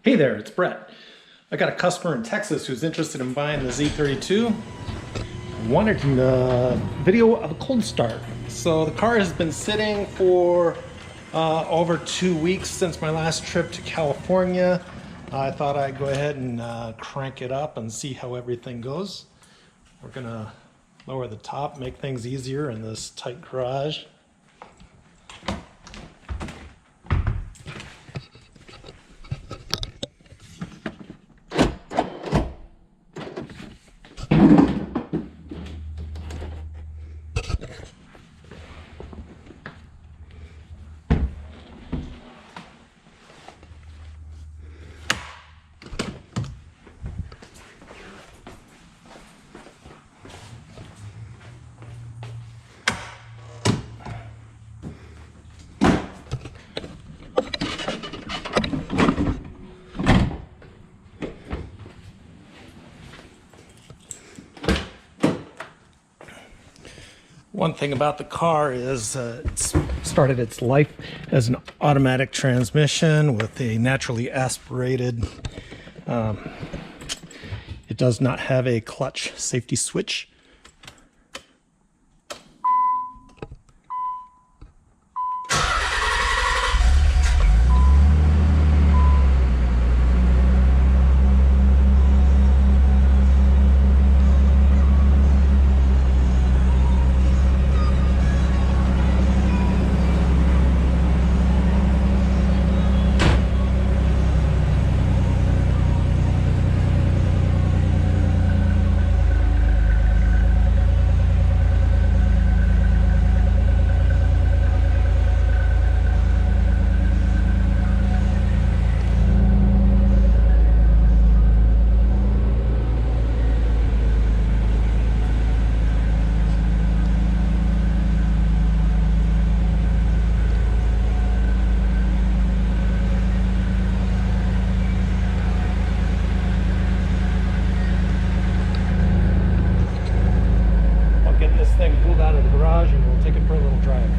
Hey there, it's Brett. I got a customer in Texas who's interested in buying the Z32. Wanted a video of a cold start. So the car has been sitting for over 2 weeks since my last trip to California. I thought I'd go ahead and crank it up and see how everything goes. We're gonna lower the top, make things easier in this tight garage. One thing about the car is it's started its life as an automatic transmission with a naturally aspirated. It does not have a clutch safety switch. Thing pulled out of the garage and we'll take it for a little drive.